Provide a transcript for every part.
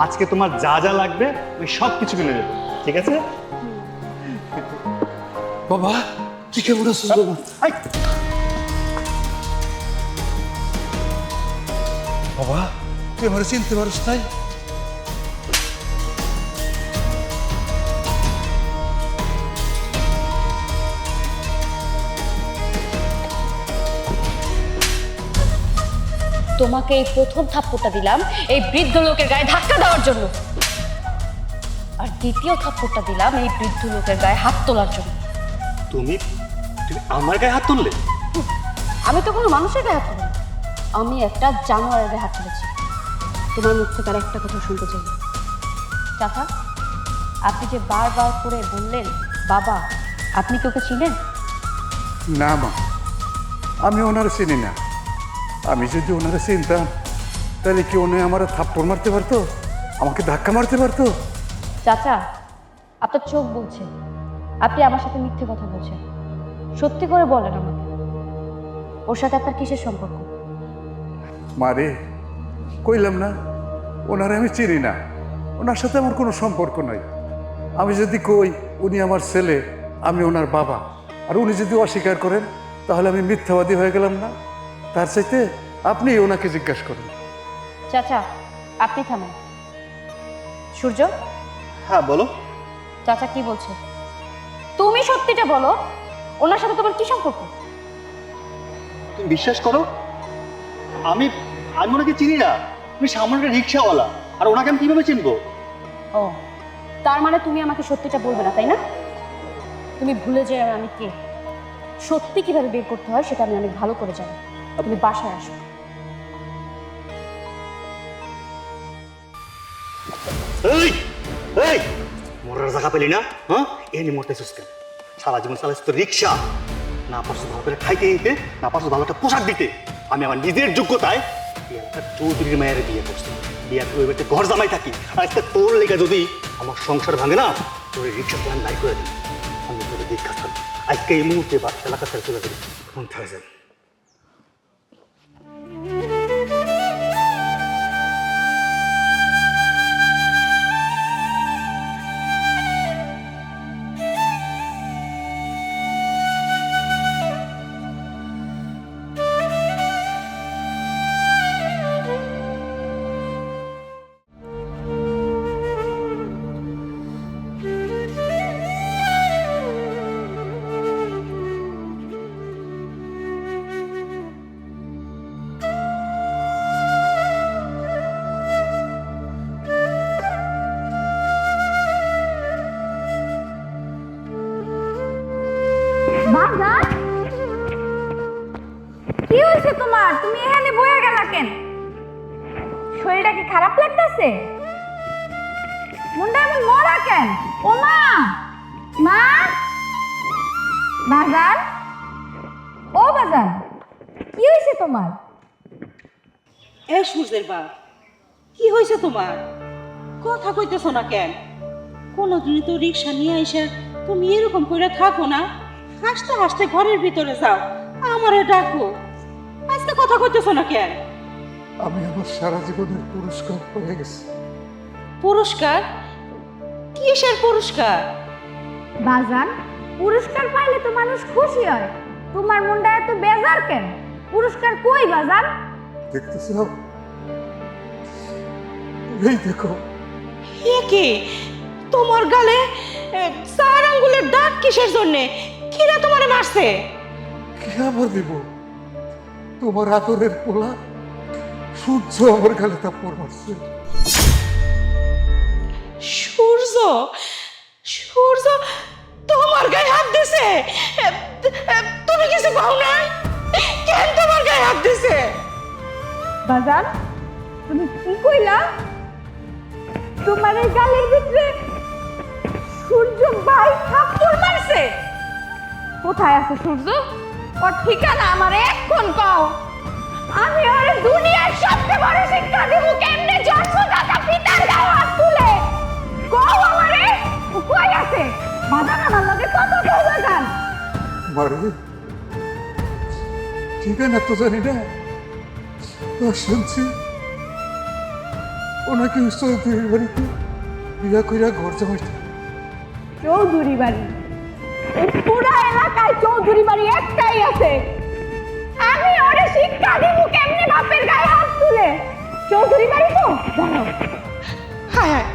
আজকে তোমার যা যা লাগবে আমি সব কিছু কিনে দেবো, ঠিক আছে? বাবা তুই কেমন আছিস বাবা? আই, বাবা তুই আমার চিনতে পারিস নাই? তোমাকে এই প্রথম থাপ্পড়টা দিলাম এই বৃদ্ধ লোকের গায়ে ধাক্কা দেওয়ার জন্য, আর দ্বিতীয় থাপ্পড়টা দিলাম এই বৃদ্ধ লোকের গায়ে হাত তোলার জন্য। তুমি তুমি আমার গায়ে হাত তুললে? আমি তো কোনো মানুষের গায়ে হাত তুলিনি, আমি একটা জানোয়ারের গায়ে হাত তুলেছি। তোমার মুখ থেকে আর একটা কথা শুনতে চাই। চাচা, আপনি যে বারবার করে বললেন বাবা, আপনি কি ওকে চিনেন? না মা, আমি ওনারা চিনি না। আমি যদি ওনারা চিনতাম তাহলে কি উনি আমার থাপ্পড় মারতে পারতো, আমাকে ধাক্কা মারতে পারতো? চাচা, আপনার চোখ বলছে আপনি আমার সাথে মিথ্যে কথা বলছেন। সত্যি করে বলেন আমাকে, ওর সাথে আপনার কিসের সম্পর্ক? মারে কইলাম না ওনারা আমি চিনি না, ওনার সাথে আমার কোনো সম্পর্ক নাই। আমি যদি কই উনি আমার ছেলে, আমি ওনার বাবা, আর উনি যদি অস্বীকার করেন তাহলে আমি মিথ্যাবাদী হয়ে গেলাম না? তার চাইতে আপনি ওনাকে জিজ্ঞাসা করুন। চাচা, আপনি থামেন। সূর্য, হ্যাঁ বলো। চাচা কি বলছে তুমি সত্যিটা বলো, ওনার সাথে তোমার কি সম্পর্ক? তুমি বিশ্বাস করো, আমি আমি ওনাকে চিনি না। আমি সামান্য একটা রিক্সাওয়ালা, আর ওনাকে আমি কিভাবে চিনবো? ও, তার মানে তুমি আমাকে সত্যিটা বলবে না, তাই না? তুমি ভুলে যাও আমি কে। সত্যি কিভাবে বের করতে হয় সেটা আমি অনেক ভালো করে জানি। তুমি বাসায় আসো। এই এই মরার জায়গা পেলি না? হ্যাঁ, এনে মরতেছিস কেন? সারা জীবন চালাচ্ছিস তো রিক্সা, না পারছো ভালো করে খাইতে দিতে, না পারছো ভালো একটা পোশাক দিতে। আমি আমার নিজের যোগ্যতায় এই এলাকার চৌধুরীর মায়ের বিয়ে করছি। বিয়ে করে ওই বাড়িতে ঘর জামাই থাকি। আর আজকে তোর লেগে যদি আমার সংসার ভাঙে না, তোর রিক্সা প্ল্যান নাই করে দিই। আমি তোর দীক্ষা থাকবো আজকে এই মুহূর্তে বা এলাকা ছেড়ে চলে যাবি। কোন থাকে যাবে? বাজার কি হয়েছে তোমার? তুমি এখানে বয়ে গেলা কেন? শরীরটা কি খারাপ লাগতেছে? মনটা এমন মরা কেন? ও মা, মা, বাজার, ও বাজার, কি হয়েছে তোমার? এ সূর্যের বাপ, কি হয়েছে তোমার? কথা কইতেছো না কেন? কোনোদিনই তো রিক্সা নিয়ে আইসা তুমি এরকম করে থাকো না। হাসতে হাসতে ঘরের ভিতরে যাও, আমারে ডাকো। আজকে কথা কইতেছো না কেন? আমি আমার সারা জীবনের পুরস্কার পেয়ে গেছি। পুরস্কার? কিসের পুরস্কার? বাজার, পুরস্কার পাইলে তো মানুষ খুশি হয়, তোমার মনটা এত বেজার কেন? পুরস্কার কই বাজার? দেখতেছ, এই দেখো। এ কি তোমার গালে চার আঙ্গুলের দাগ? কিসের জন্যে? কিরা তোমারে মারছে? কে আবার দিব? তোমার আদরের পোলা সূর্য আমার গালে থাপ্পড় মারছে। সূর্য? সূর্য তোমার গায়ে হাত দিছে? তুমি কিছু পাও না? কেন তোমার গায়ে হাত দিছে? বাজার, তুমি কি কইলা? তোমার এই গালের ভিতরে সূর্য ভাই থাপ্পড় মারছে? কোথায় আছে সূর্য? ওর ঠিকানা আমারে এখন কও। আমি ওরে দুনিয়ার সবচেয়ে বড় শিক্ষা দেব, কেমনে জন্মদাতা পিতার গায়ে হাত তুলে। কও আমারে, ও কই আছে? বাজার আমার লগে কত কও বাজার। মারে ঠিকানা তো জানি না, শুনছি ওনাকে চৌধুরীর বাড়িতে বিয়া কইরা ঘর জমাইছে। চৌধুরী বাড়ি? এই পুরা এলাকায় চৌধুরী বাড়ি একটাই আছে। আমি ওরে শিক্ষা দিব কেমনে বাপের গায়ে হাত তুলে। চৌধুরী বাড়ি তো দাঁড়াও। হায় হায়,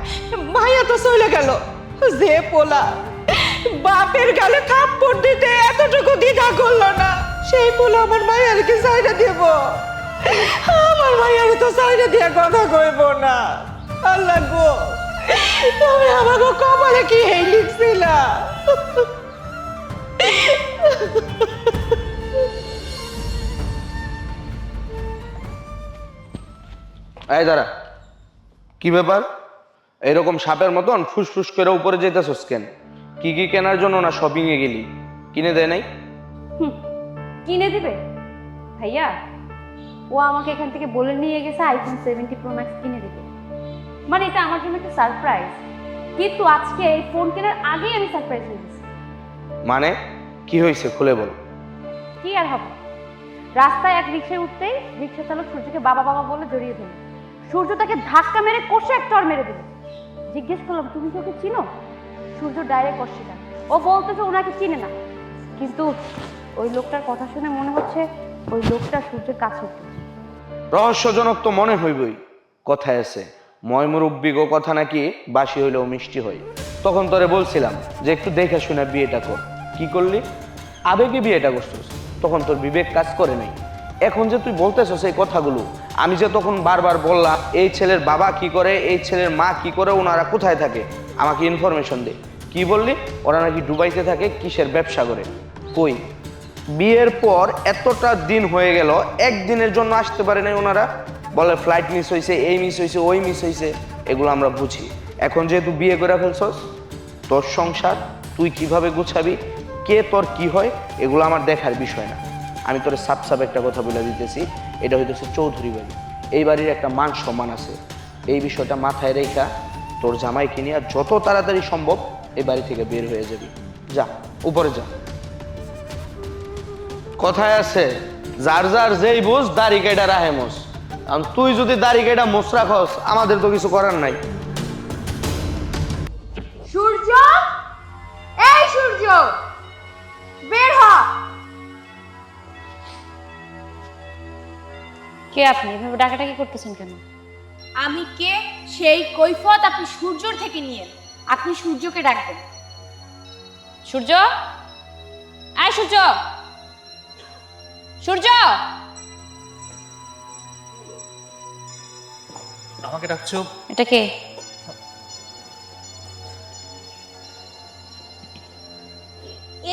মাইয়া তো চলে গেল। যে পোলা বাপের গালে থাপ্পড় দিতে এতটুকু দ্বিধা করলো না, সেই পোলা আমার মাইয়ারকে সাইডে দেব? আমার মাইয়ারে তো সাইডে দিয়ে কথা কইব না। আল্লাহ গো, তুমি আমাকে কপালে কি এই লিখছিলা? এই দাঁড়া, কি ব্যাপার? এরকম সাপের মতন ফুসফুস করে উপরে যেতেছস কেন? কি কি কেনার জন্য না শপিং এ গেলি? কিনে দেয় নাই? কিনে দিবে ভাইয়া? ও আমাকে এখান থেকে বলে নিয়ে গেছে আইফোন 70 প্রো ম্যাক্স কিনে দিবে। মানে এটা আমার জন্য একটা সারপ্রাইজ, কিন্তু আজকে এই ফোন কেনার আগেই আমি সারপ্রাইজ হয়ে গেছি। মানে কি হয়েছে খুলে বল। কি আর হবে, রাস্তায় এক রিক্সায় উঠতেই রিক্সা চালক সূর্যকে বাবা বাবা বলে জড়িয়ে ধরল। সূর্য তাকে ধাক্কা মেরে কষে একটা চড় মেরে দিল। জিজ্ঞেস করলাম তুমি কি ওকে চিনো? সূর্য ডাইরেক্ট অস্বীকার। ও বলতেছে ওনাকে চিনে না, কিন্তু ওই লোকটার কথা শুনে মনে হচ্ছে ওই লোকটা সূর্যের কাছে। রহস্যজনক তো মনে হইবই। কথায় আছে ময় মুরব্বি গো কথা নাকি বাসি হইলেও মিষ্টি হয়। তখন তোরে বলছিলাম যে একটু দেখে শুনে বিয়েটা কর। কি করলি? আবেগে বিয়েটা করছিস, তখন তোর বিবেক কাজ করে নাই। এখন যে তুই বলতেছস এই কথাগুলো, আমি যে তখন বারবার বললাম এই ছেলের বাবা কি করে, এই ছেলের মা কি করে, ওনারা কোথায় থাকে, আমাকে ইনফরমেশন দে। কি বললি? ওরা নাকি দুবাইতে থাকে, কিসের ব্যবসা করে। কই, বিয়ের পর এতটা দিন হয়ে গেল, একদিনের জন্য আসতে পারে নাই ওনারা? বলে ফ্লাইট মিস হয়েছে, এই মিস হয়েছে, ওই মিস হয়েছে। এগুলো আমরা বুঝি। এখন যেহেতু বিয়ে করে ফেলছস, তোর সংসার তুই কিভাবে গুছাবি, কে তোর কি হয়, এগুলো আমার দেখার বিষয় না। আমি তোর সাপ সাপ একটা কথা বলে দিতেছি, এটা হইতেছে চৌধুরী বাড়ি। এই বাড়ির একটা মান সম্মান আছে। এই বিষয়টা মাথায় রেখা তোর জামাইকে নিয়ে যত তাড়াতাড়ি সম্ভব এই বাড়ি থেকে বের হয়ে যাবি। যা, উপরে যা। কথায় আছে যার যার যেই বুঝ দাড়ি কেটা রাহে মোস। তুই যদি দাড়ি কেটা মোস রাখস, আমাদের তো কিছু করার নাই। সূর্য, এই সূর্য বের হ। কে আপনি? এভাবে ডাকাডাকি করতেছেন কেন? আমি কে সেই কৈফত আপনি সূর্যর থেকে নিয়ে আপনি সূর্যকে ডাকবেন। সূর্য, আয় সূর্য, সূর্য। আমাকে ডাকছো? এটা কে?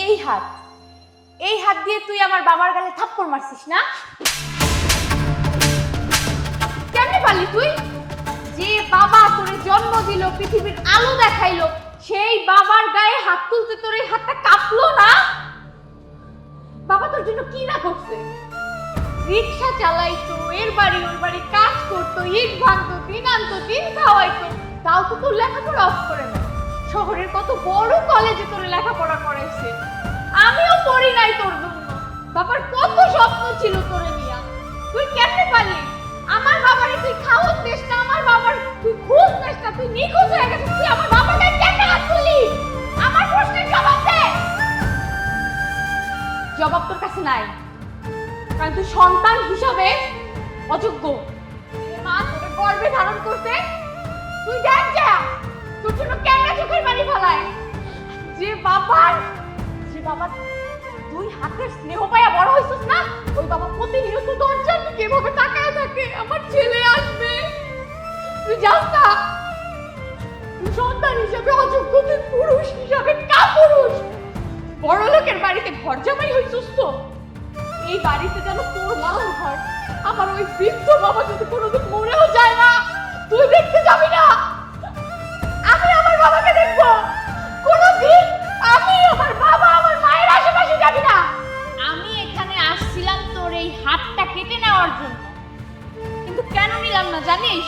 এই হাত, এই হাত দিয়ে তুই আমার বাবার গালে থাপ্পড় মারছিস না? কেমনে পারলি তুই? যে বাবা তোরে জন্ম দিল, পৃথিবীর আলো দেখাইলো, সেই বাবার গায়ে হাত তুলতে তোর এই হাতটা কাঁপলো না? বাবা তোর জন্য কি না করছে? রিক্সা চালাইতো, এর বাড়ি ওর বাড়ি কাজ করতো, ইট ভাঙতো, দিন আনতো, দিন খাওয়াইতো, তাও তো তোর লেখাপড়া অফ করে না। শহরের কত বড় কলেজে তোর লেখাপড়া করাইছে, আমিও পড়ি নাই তোর জন্য। বাবার কত স্বপ্ন ছিল তোরে নিয়া, তুই কেমনে পারলি? আমার বাবারে তুই খাওয়ান দিস না, আমার বাবার তুই খোঁজ নিস না, তুই নিখোঁজ হয়ে গেছিস, তুই আমার বাবার গায়ে কেমনে হাত তুললি? আমার প্রশ্নের জবাব দে। জবাব তোর কাছে নাই, কারণ তুই সন্তান হিসাবে অযোগ্য। মা তোকে গর্ভে ধারণ করতে, তুই দেখ যা তোর জন্য কেমনে চোখের পানি ফেলায়। যে বাবার দুই হাতের স্নেহ পাইয়া বড় হইছিস না, ওই বাবা প্রতিনিয়ত দরজার দিকে এভাবে তাকায় থাকে, আমার ছেলে আসবে। তুই যাস না, তুই সন্তান হিসাবে অযোগ্য, তুই পুরুষ হিসাবে কাপুরুষ। বড় লোকের বাড়িতে ঘর জামাই হইছিস তো, এই বাড়িতে যেন তোর মরণ হয়। আমার ওই বৃদ্ধ বাবা যদি কোনোদিন মরেও যায় না, তুই দেখতে যাবি না। আমি আমার বাবাকে দেখবো, কোনোদিন আমি আমার বাবা আমার মায়ের আশেপাশে যাবি না। আমি এখানে আসছিলাম তোর এই হাতটা কেটে নেওয়ার জন্য, কিন্তু কেন নিলাম না জানিস?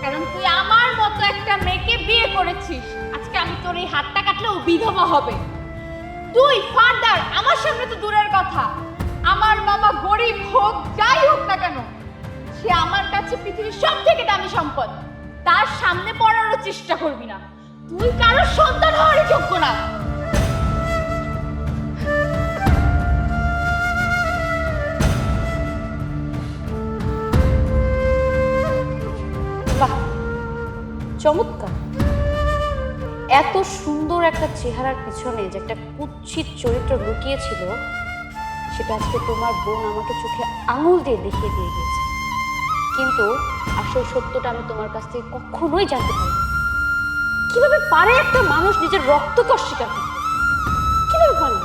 কারণ তুই আমার মতো একটা মেয়েকে বিয়ে করেছিস। আজকে আমি তোর এই হাতটা কাটলে ও বিধবা হবে। তুই ফাদার, আমার সামনে তো দূরের কথা, আমার বাবা গরিব হোক যাই হোক না কেন, সে আমার কাছে পৃথিবীর সব থেকে দামি সম্পদ। তার সামনে পড়ারও চেষ্টা করবি না। তুই কারোর সন্তান হওয়ারই যোগ্য না। বাহ, চমৎকার। এত সুন্দর একটা চেহারার পিছনে যে একটা কুৎসিত চরিত্র লুকিয়েছিল, সেটা আজকে তোমার বোন আমাকে চোখে আঙুল দিয়ে দেখিয়ে দিয়ে গেছে। কিন্তু আসল সত্যটা আমি তোমার কাছ থেকে কখনোই জানতে পারি। কিভাবে পারে একটা মানুষ নিজের রক্তকে অস্বীকার করতে? কিভাবে পারে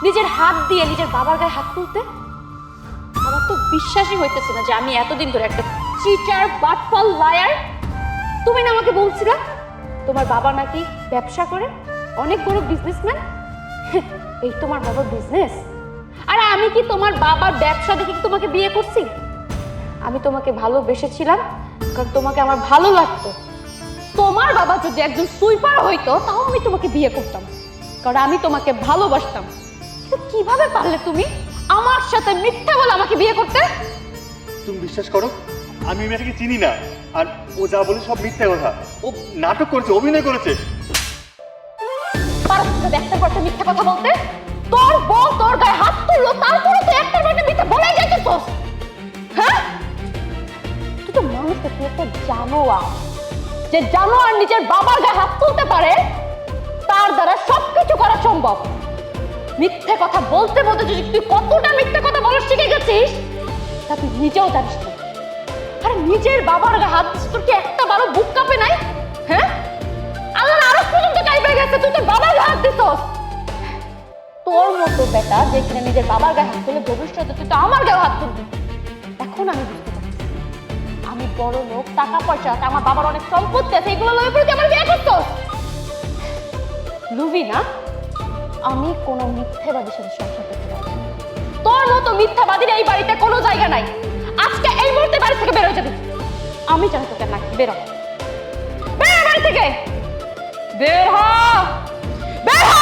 নিজের হাত দিয়ে নিজের বাবার গায়ে হাত তুলতে? আমার তো বিশ্বাসই হইতেছে না যে আমি এতদিন ধরে একটা চিটার, বাটপাল, লায়ার। তুমি না আমাকে বলছিলা তোমার বাবা নাকি ব্যবসা করে, অনেক বড় বিজনেসম্যান। এই তোমার বাবার বিজনেস? আর আমি কি তোমার বাবার ব্যবসা দেখে কি তোমাকে বিয়ে করছি? আমি তোমাকে ভালোবেসেছিলাম কারণ তোমাকে আমার ভালো লাগতো। তোমার বাবা যদি একজন সুইপার হইতো তাও আমি তোমাকে বিয়ে করতাম, কারণ আমি তোমাকে ভালোবাসতাম। কিন্তু কিভাবে পারলে তুমি আমার সাথে মিথ্যা বলে আমাকে বিয়ে করতে? তুমি বিশ্বাস করো, আমি এই মেয়েটাকে চিনি না। আর ও যা বলে সব মিথ্যা কথা। ও নাটক করেছে, অভিনয় করেছে। পারো তো একটা পর একটা মিথ্যা কথা বলতে? তোর বউ তোর গায়ে হাত তুললো, তারপরে তুই একটা পর একটা মিথ্যা বলে যাইতেছস। হ্যাঁ, তুই তো মানুষকে তুই একটা জানোয়ার। যে জানোয়ার নিজের বাবার গায়ে হাত তুলতে পারে, তার দ্বারা সবকিছু করা সম্ভব। মিথ্যে কথা বলতে বলতে যদি তুই কতটা মিথ্যে কথা বলা শিখে গেছিস তা তুই নিজেও জানিস না। আরে নিজের বাবার গায়ে হাত দিস, তোর কি একটা বারো বুক কাঁপে নাই? হ্যাঁ, আল্লাহ আরো পর্যন্ত কাঁপে গেছে, তুই তোর বাবার গায়ে হাত দিছস। তোর মতো বেটা যে কিনা নিজের বাবার গায়ে হাত তুলে ভবিষ্যতে তুই তো আমার গায়ে হাত তুলবি। এখন আমি বুঝতে পারছি, আমি বড় লোক, টাকা পয়সা আছে, আমার বাবার অনেক সম্পত্তি আছে, এগুলো লয়ে পড়ে তুই আমার বিয়ে করছস। লুবি না, আমি কোনো মিথ্যেবাদীর সাথে সংসার করতে পারবো না। তোর মতো মিথ্যাবাদীর এই বাড়িতে কোনো জায়গা নাই। আজকে এই মুহূর্তে বাড়ি থেকে বের হয়ে যাবি। আমি জানি তোকে না, বের হ, বের হ বাড়ি থেকে, বের হ, বের হ।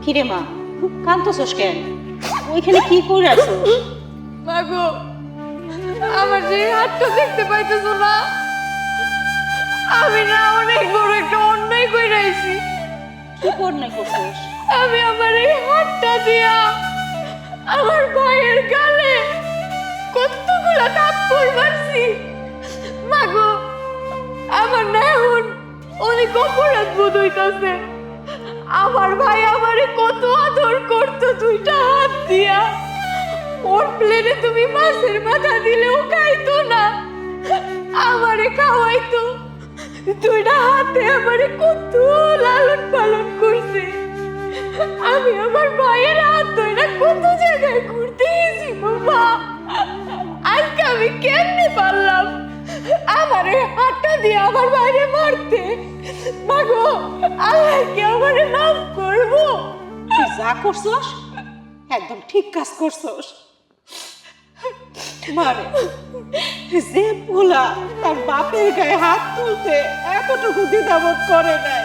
কিরে মা, কাঁদতেছস কেন? ওইখানে কি করে আছো? মাগো, আমার যে হাতটা দেখতে পাইতেছো না, আমি না অনেক বড় একটা অন্যায় কইরা আইছি। কি করনা করছস? আমি আমার এই হাতটা দিয়া আমার ভাইয়ের গালে কতগুলা থাপ্পড় মারছি। মাগো, আমার না এখন অনেক অপরাধ বোধ হইতাছে। আমার ভাই আমারে কত আদর করতো দুইটা হাত দিয়া। ওর প্লেটে তুমি মাছের মাথা দিলেও খাইতো না, আমারে খাওয়াইতো। দুইটা হাতে আমারে কত লালন পালন করছে। আমি আমার ভাইয়ের হাত ধরে কত জায়গায় ঘুরতে গেছি বাবা। আজকে আমি কেমনে পারলাম আমার এই হাতটা দিয়ে আমার বাইরে মারতে? মাগো, আল্লাহ কি আমারে মাফ করবো? তুই যা করছস একদম ঠিক কাজ করছস। মারে, যে পোলা তার বাপের গায়ে হাত তুলতে এতটুকু দ্বিধাবোধ করে নাই,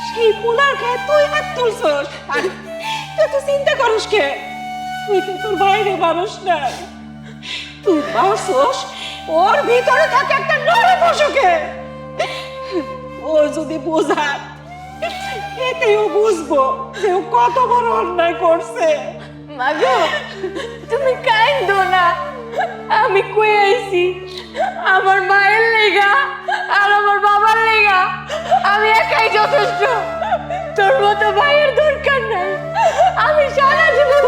সেই পোলার গায়ে তুই হাত তুলছস। আর তুই তো চিন্তা করিস কে? তুই তো তোর বাইরে মানুষ নাই, তুই বাসস ওর ভিতরে থাকে একটা নর পশুকে। ও যদি বোঝা, এতেও বুঝবো যে ও কত বড় অন্যায় করছে। মাগো, তুমি কাইন্দো না। আমি কই আইছি আমার মায়ের লেগা আর আমার বাবার লেগা আমি একাই যথেষ্ট। তোর মতো ভাইয়ের দরকার নাই। আমি সারা জীবন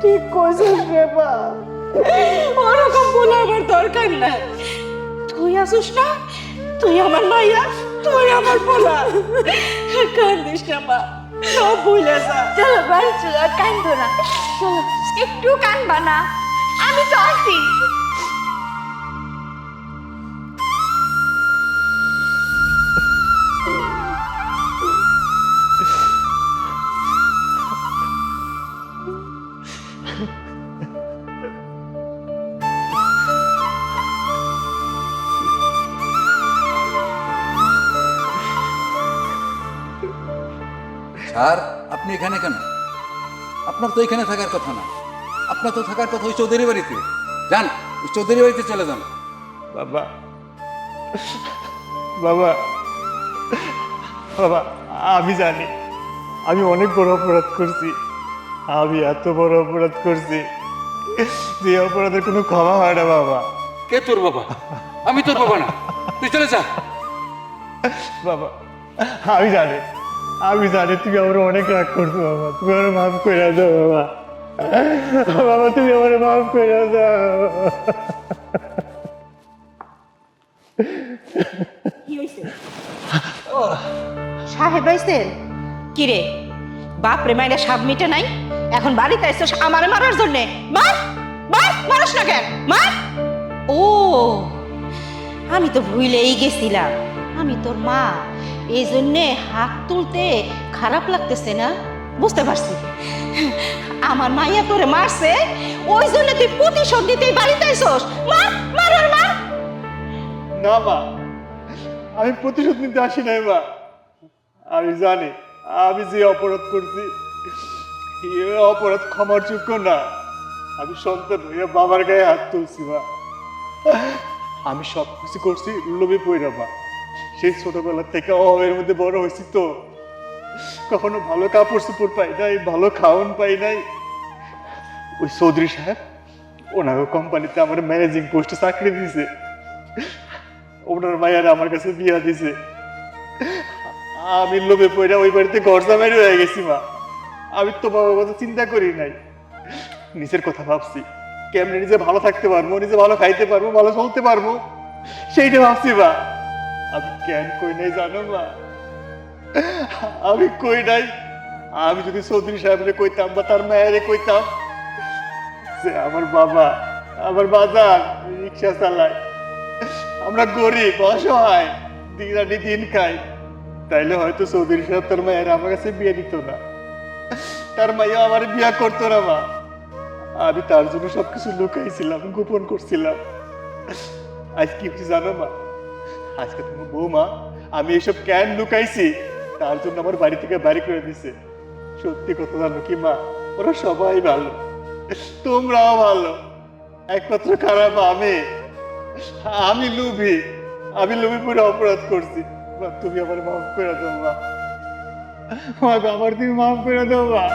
ঠিক কইছিস রে মা, ওরকম বলে আমার দরকার নাই। তুই আসিস না, তুই আমার মাইয়া, তুই আমার পোলা। কান্দিস না মা, সব ভুলে যা। চলো বাড়ি চলো, আর কান্দো না। চলো, একটু কানবা না, আমি তো আছি। স্যার আপনি এখানে কেন? আপনার তো এখানে থাকার কথা না, আপনার তো থাকার কথা ওই চৌধুরী বাড়িতে। যান, ওই চৌধুরী বাড়িতে চলে যান। বাবা বাবা বাবা, আমি জানি আমি অনেক বড় অপরাধ করছি। আমি এত বড় অপরাধ করছি যে অপরাধের কোনো ক্ষমা হয় না বাবা। কে তোর বাবা? আমি তোর বাবা না, তুই চলে যা। বাবা আমি জানি তুমি আমার অনেক রাগ করছো বাবা, তুমি আমার মাফ করে দাও বাবা। বাবা তুমি আমার মাফ করে দাও। কি হইছে? ও সাহেব আইছেন? কি রে, বাপ রে মাইনা সাপ মিটে নাই, এখন বাড়িতে আইছস আমারে মারার জন্য? মার মার, মারস না কেন, মার। ও আমি তো ভুলেই গেছিলাম, আমি তোর মা, এই জন্যে হাত তুলতে খারাপ লাগতেছে না? বুঝতে পারছি, আমার মাইয়া তোরে মারছে, ওই জন্য তুই প্রতিশোধ দিতেই বাড়িতে আইছস। মার মার আর মার। না মা, আমি প্রতিশোধ নিতে আসি নাই মা। আমি জানি আমি যে অপরাধ করছি এ অপরাধ ক্ষমার যোগ্য না। আমি সন্তান হইয়া বাবার গায়ে হাত তুলছি মা। আমি সব কিছু করছি লোভে পড়া মা। সেই ছোটবেলা থেকে অভাবের মধ্যে বড় হয়েছি তো, কখনো ভালো কাপড় চোপড় পাই নাই, ভালো খাওয়ান পাই নাই। ওই চৌধুরী সাহেব ওনার কোম্পানিতে আমার ম্যানেজিং পোস্টে চাকরি দিয়েছে, ওনার মায়ের আমার কাছে বিয়া দিছে। আমি লোভে পড়া ওই বাড়িতে ঘর জামাই হয়ে গেছি মা। আমি তো বাবার কথা চিন্তা করি নাই, নিজের কথা ভাবছি, কেমনে নিজে ভালো থাকতে পারবো, নিজে ভালো খাইতে পারবো, ভালো চলতে পারবো, সেইটা ভাবছি মা। আমি কেন কই নাই জানো মা? আমি কই নাই, আমি যদি চৌধুরী সাহেবরে কইতাম বা তার মায়েরে কইতাম যে আমার বাবা, আমার বাজার রিক্সা চালায়, আমরা গরিব অসহায়, দিন আনি দিন খাই, তাইলে হয়তো চৌধুরী সাহেব তার মায়ের আমার কাছে বিয়ে দিত না, তার মাইয়া আমার বিয়া করতো না মা। আমি তার জন্য সবকিছু লুকাইছিলাম, গোপন করছিলাম। আজ কি হচ্ছে জানো মা? আজকে তোমার বৌমা আমি এসব কেন লুকাইছি তার জন্য আমার বাড়ি থেকে বাড়ি করে দিছে। সত্যি কথা জানো কি মা, ওরা সবাই ভালো, তোমরাও ভালো, একমাত্র খারাপ আমি লোভী, আমি লোভী পুরো অপরাধ করছি। মা তুমি আমার মাফ করে দাও মা, আমার তুমি মাফ করে দাও মা,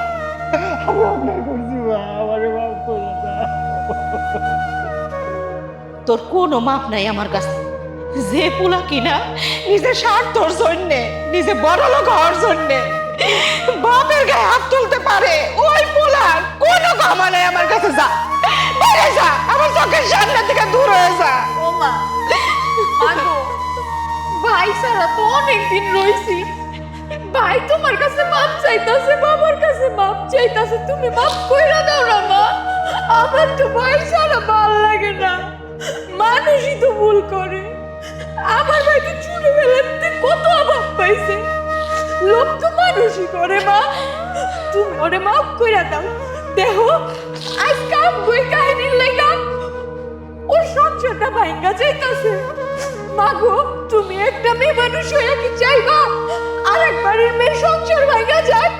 আমি অন্যায় করছি মা, আমার মাফ করে দাও। তোর কোনো মাপ নাই আমার কাছে। যে পোলা কিনা নিজের স্বার্থর জন্যে, নিজে বড় লোক হওয়ার জন্যে বাপের গায়ে হাত তুলতে পারে, ওই পোলার কোনো ক্ষমা নাই আমার কাছে। যা বেড়ে যা, আমার চোখের সামনে থেকে দূর হয়ে যা। ও মা, মাগো, ভাই সারা তো অনেকদিন রইছি, ভাই তোমার কাছে মাপ চাইতাছে, বাবার কাছে মাপ চাইতাছে, তুমি মাপ কইরা দাও না মা। আমার তো ভাই সারা ভাল লাগে না, মানুষই তো ভুল করে। আমার ভাই তো ছোটবেলাতে কত অভাব পাইছে, লোক তো মানুষই করে মা। তুমি ওরে মাপ কইরা দাও। দেখো আজ কাম বই কাহিনীর লাগা ওর সংসারটা ভাঙ্গা যাইতাছে। মাগো, তুমি একটা মেয়ে মানুষ হয়ে কি চাইবা আরেকবারের মেয়ে সংসার ভাঙ্গা যাক?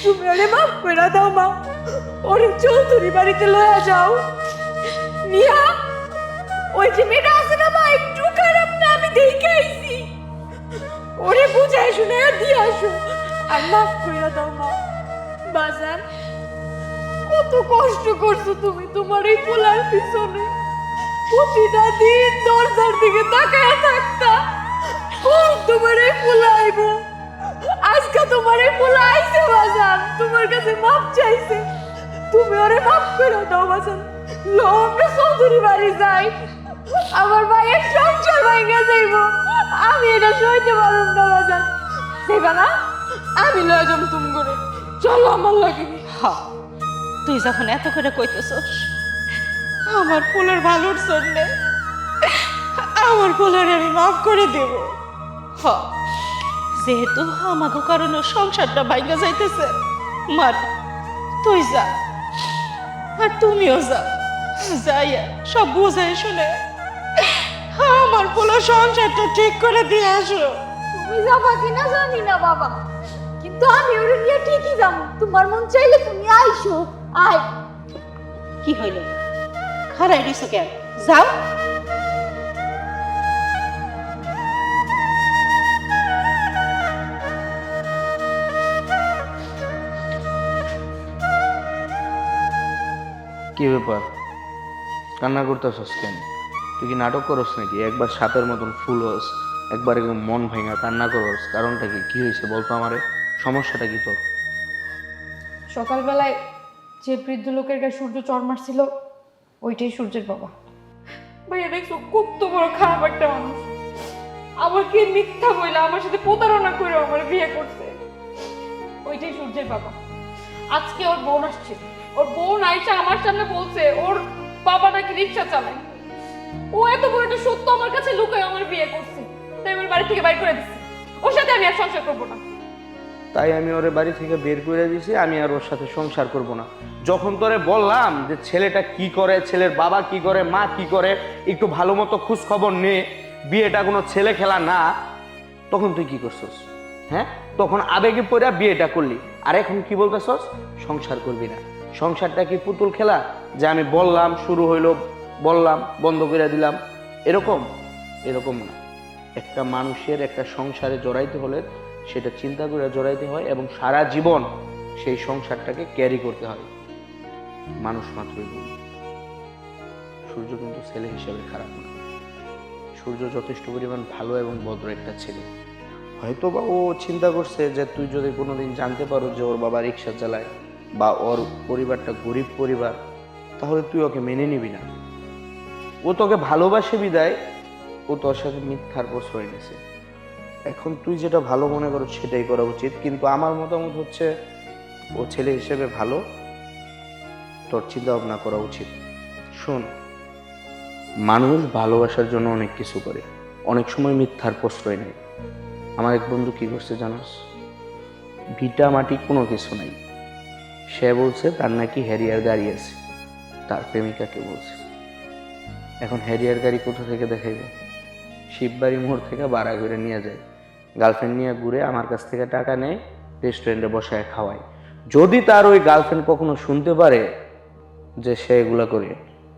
তুমি ওরে মাফ করে দাও মা, ওরে চৌধুরী বাড়িতে লয়া যাও। নিয়া ওই যে মেয়েটা আছে না মা, একটু খারাপ না, আমি দেখে আইছি, ওরে বুঝাই শুনে দিয়ে আসো আর মাফ করে দাও মা। বাজান, কত কষ্ট করছো তুমি তোমার এই পোলার পিছনে, প্রতিটা দিন দরজার দিকে তাকায়া থাকতা, কোন তোমার এই পোলা আইব। আজকে তোমার এই পোলা আইছে বাজান, তোমার কাছে মাপ চাইছে, তুমি ওরে মাফ করে দাও বাজান। লো আমরা চৌধুরী বাড়ি যাই, আমার ভাইয়ের সংসার ভাঙা যাইব, আমি এটা সইতে পারব না বাজান। সেবা না, আমি লয়ে যাম তুমি করে, চলো আমার লাগে। হ্যাঁ, তুই যখন এত করে কইতেছস আমার পোলার ভালোর জন্যে, আমার পোলারে আমি মাফ করে দেব। হ্যাঁ, যেহেতু আমাকে কারণে সংসারটা ভাঙ্গা যাইতেছে, মার তুই যা আর তুমিও যা, যাইয়া সব বুঝাই শুনে আমার পোলার সংসারটা ঠিক করে দিয়ে আসো। তুমি যাবা কিনা জানি না বাবা, কিন্তু তো আমি ওরে নিয়ে ঠিকই যাবো, তোমার মন চাইলে তুমি আইসো। আয়। কি হইল? খারাই রইছো কেন? যাও। কি ব্যাপার, কান্না করতেছস কেন? তুই কি নাটক করস নাকি? একবার সাপের মতন ফুল হস, একবার একদম মন ভাঙা কান্না করস, কারণটা কি? কি হয়েছে বলতো আমারে, সমস্যাটা কি তোর? সকালবেলায় যে বৃদ্ধ লোকের গায়ে সূর্য চড় মারছিল ওইটাই সূর্যের বাবা। ভাইয়া দেখছো কত বড় খারাপ একটা মানুষ, আমাকে মিথ্যা বইলা আমার সাথে প্রতারণা করে আমার বিয়ে করছে। ওইটাই সূর্যের বাবা। আজকে ওর বোন আসছে, ওর বোন আইসা আমার সামনে বলছে ওর বাবা নাকি রিক্সা চালায়। ও এত বড় একটা সত্য আমার কাছে লুকায় আমার বিয়ে করছে, তাই আমার বাড়ি থেকে বাইর করে দিচ্ছে। ওর সাথে আমি আর সংসার করবো না। তাই আমি ওরে বাড়ি থেকে বের করে দিয়েছি, আমি আর ওর সাথে সংসার করব না। যখন তোরে বললাম যে ছেলেটা কি করে, ছেলের বাবা কি করে, মা কি করে, একটু ভালো মতো খোঁজ খবর নে, বিয়েটা কোনো ছেলে খেলা না, তখন তুই কি করছস? হ্যাঁ, তখন আবেগে পড়ে বিয়েটা করলি, আর এখন কি বলতেছস? সংসার করবি না। সংসারটা কি পুতুল খেলা যে আমি বললাম শুরু হইলো, বললাম বন্ধ করে দিলাম, এরকম? এরকম না। একটা মানুষের একটা সংসারে জড়াইতে হলে সেটা চিন্তা করে জড়াইতে হয় এবং সারা জীবন সেই সংসারটাকে ক্যারি করতে হয়। মানুষ মাত্রই ভুল। সূর্য কিন্তু ছেলে হিসেবে খারাপ না। সূর্য যথেষ্ট পরিমাণ ভালো এবং ভদ্র একটা ছেলে। হয়তো বা ও চিন্তা করছে যে তুই যদি কোনোদিন জানতে পারো যে ওর বাবা রিক্সা চালায় বা ওর পরিবারটা গরিব পরিবার, তাহলে তুই ওকে মেনে নিবি না। ও তোকে ভালোবাসে বিদায় ও তোর সাথে মিথ্যার প্রশ্রয় নিয়েছে। এখন তুই যেটা ভালো মনে করো সেটাই করা উচিত, কিন্তু আমার মতামত হচ্ছে ও ছেলে হিসেবে ভালো, তোর চিন্তা ভাবনা করা উচিত। শোন, মানুষ ভালোবাসার জন্য অনেক কিছু করে, অনেক সময় মিথ্যার প্রশ্রয় নেয়। আমার এক বন্ধু কি করছে জানোস? ভিটা মাটি কোনো কিছু নাই, সে বলছে তার নাকি হ্যারিয়ার গাড়ি আছে, তার প্রেমিকাকে বলছে। এখন হ্যারিয়ার গাড়ি কোথা থেকে দেখাইবে? শিববাড়ি মোড় থেকে ভাড়া করে নিয়ে যায়, গার্লফ্রেন্ড নিয়ে ঘুরে আমার কাছ থেকে টাকা নেয়, রেস্টুরেন্টে বসায় খাওয়ায়। যদি তার ওই গার্লফ্রেন্ড কখনো শুনতে পারে যে সে এগুলা করে,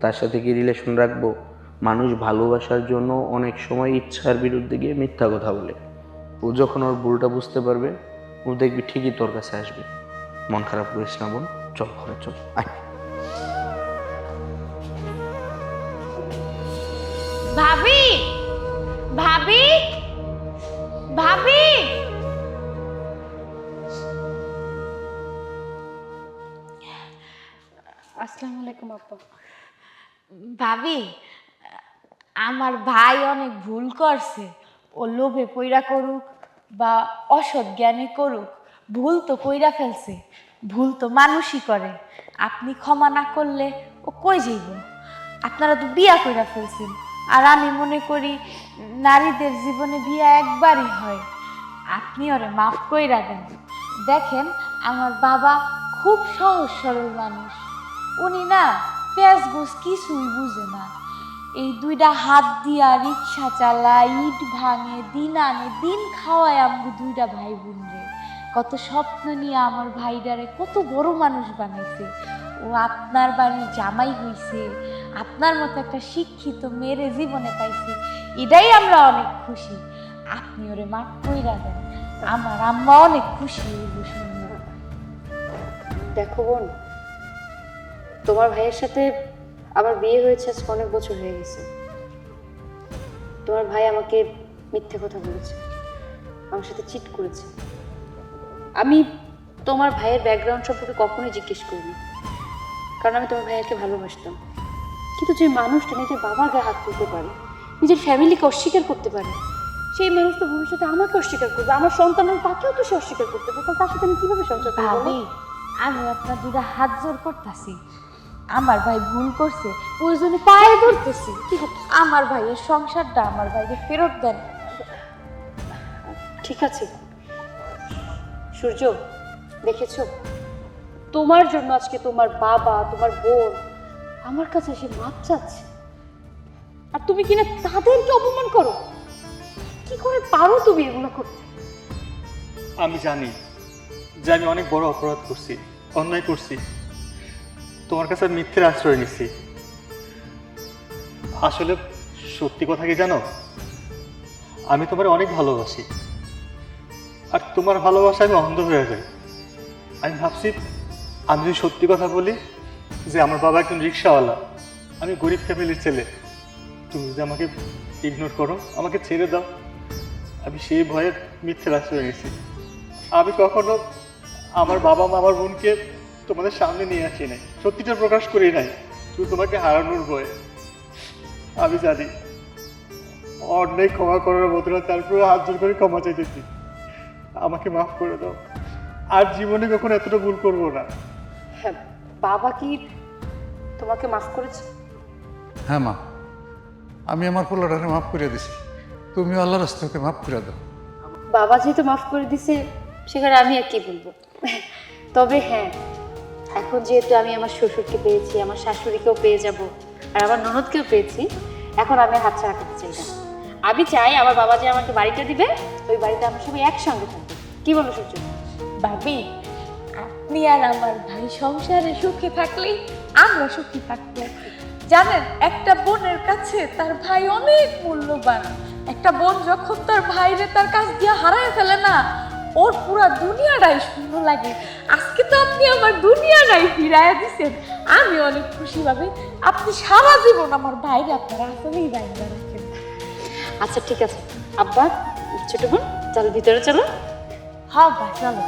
তার সাথে কি রিলেশন রাখবো? মানুষ ভালোবাসার জন্য অনেক সময় ইচ্ছার বিরুদ্ধে গিয়ে মিথ্যা কথা বলে। ও যখন ওর ভুলটা বুঝতে পারবে, ও দেখবি ঠিকই তোর কাছে আসবে। মন খারাপ করিস না বোন, চল ঘরে চল, আয়। ভাবি, ভাবি, ভাবি। আসসালামু আলাইকুম আপা। ভাবি, আমার ভাই অনেক ভুল করছে। ও লোভে পইরা করুক বা অসৎ জ্ঞানে করুক, ভুল তো কইরা ফেলছে। ভুল তো মানুষই করে। আপনি ক্ষমা না করলে ও কই যাইব? আপনারা তো বিয়া কইরা ফেলছেন, আর আমি মনে করি নারীদের জীবনে বিয়া একবারই হয়। আপনি ওরে মাফ কইরা দেন। দেখেন, আমার বাবা খুব সহজ সরল মানুষ। উনি না পেঁয়াজ গোস কিছুই বুঝে না। এই দুইটা হাত দিয়া রিক্সা চালায়, ইট ভাঙে, দিন আনে দিন খাওয়ায় আমাকে দুইটা ভাই বোন রে। কত স্বপ্ন নিয়ে আমার ভাইটারে কত বড় মানুষ বানাইছে। ও আপনার বাড়ির জামাই হইছে, আপনার মতো একটা শিক্ষিত মেয়েরে জীবনে পাইছে, এটাই আমরা অনেক খুশি। আপনি ওরে মাফ কইরা দেন, আমার আম্মা অনেক খুশি হইব শুনে। দেখো বোন, তোমার ভাইয়ের সাথে আমার বিয়ে হয়েছে আজকে অনেক বছর হয়ে গেছে। তোমার ভাই আমাকে মিথ্যে কথা বলেছে, আমার সাথে চিট করেছে। আমি তোমার ভাইয়ের ব্যাকগ্রাউন্ড সম্পর্কে কখনোই জিজ্ঞেস করিনি, কারণ আমি তোমার ভাইয়াকে ভালোবাসতাম। কিন্তু যে মানুষটা নিজের বাবার গায়ে হাত তুলতে পারে, নিজের ফ্যামিলিকে অস্বীকার করতে পারে, সেই মানুষটা ভবিষ্যতে আমাকে অস্বীকার করবে, আমার সন্তানের তাকেও তো সে অস্বীকার করতে পারে। তার সাথে আমি কিভাবে সংসার করবো? ভাবি, আমি আপনার দুইটা হাত জোর করতেছি। আমার ভাই ভুল করছে, প্রয়োজনে পায়ে ধরতেছি। আমার ভাইয়ের সংসারটা আমার ভাইকে ফেরত দেন। ঠিক আছে সূর্য, দেখেছো, তোমার জন্য আজকে তোমার বাবা, তোমার বোন আমার কাছে এসে মাপ চাচ্ছে, আর তুমি কিনা তাদেরকে অপমান করো। কি করে পারো তুমি এগুলো করতে? আমি জানি যে আমি অনেক বড় অপরাধ করছি, অন্যায় করছি, তোমার কাছে মিথ্যের আশ্রয় নিচ্ছি। আসলে সত্যি কথা কি জানো, আমি তোমার অনেক ভালোবাসি, আর তোমার ভালোবাসা আমি অন্ধ হয়ে যাই। আমি ভাবছি আমি যদি সত্যি কথা বলি যে আমার বাবা একজন রিক্সাওয়ালা, আমি গরিব ফ্যামিলির ছেলে, তুমি যদি আমাকে ইগনোর করো, আমাকে ছেড়ে দাও, আমি সেই ভয়ে মিথ্যের আশ্রয় নিয়েছি। আমি কখনো আমার বাবা মা আমার বোনকে তোমাদের সামনে নিয়ে আসি নাই, সত্যিটা প্রকাশ করি নাই, শুধু তোমাকে হারানোর ভয়ে। আমি জানি অন্যায় ক্ষমা করার মতো না, তারপরে হাত জোর করে ক্ষমা চাইতেছি, আমাকে মাফ করে দাও, আর জীবনে কখনো এতটা ভুল করবো না। হ্যাঁ, বাবা কি তোমাকে মাফ করেছে? হ্যাঁ মা, আমি আমার পোলাটারে মাফ করে দিছি, তুমি আল্লাহর রাস্তাকে মাফ করে দাও। বাবা যেহেতু মাফ করে দিছে, সেখানে আমি আর কি বলবো। তবে হ্যাঁ, এখন যেহেতু আমি আমার শ্বশুরকে পেয়েছি, আমার শাশুড়িকেও পেয়ে যাব, আর আমার ননদকেও পেয়েছি, এখন আমি আর হাতছাড়া করতে চাই না। আমি চাই আমার বাবা যে আমাকে বাড়িটা দিবে, ওই বাড়িতে আমরা সবাই একসঙ্গে থাকবো। কি বলো সূর্য? ভাবি, আপনি আর আমার ভাই সংসারে সুখে থাকলেই আমরা সুখী থাকবো। জানেন, একটা বোনের কাছে তার ভাই অনেক মূল্যবান। একটা বোন যখন তার ভাইরে তার কাছ দিয়ে হারায় ফেলে না, ওর পুরা দুনিয়াটাই শূন্য লাগে। আজকে তো আপনি আমার দুনিয়াটাই ফিরাইয়া দিচ্ছেন, আমি অনেক খুশি ভাবি। আপনি সারা জীবন আমার ভাইরে আপনারা আসলেই রাখবেন। আচ্ছা ঠিক আছে আব্বা, ছোট বোন চলো ভিতরে চলো। হ্যাঁ ভাই, চলো।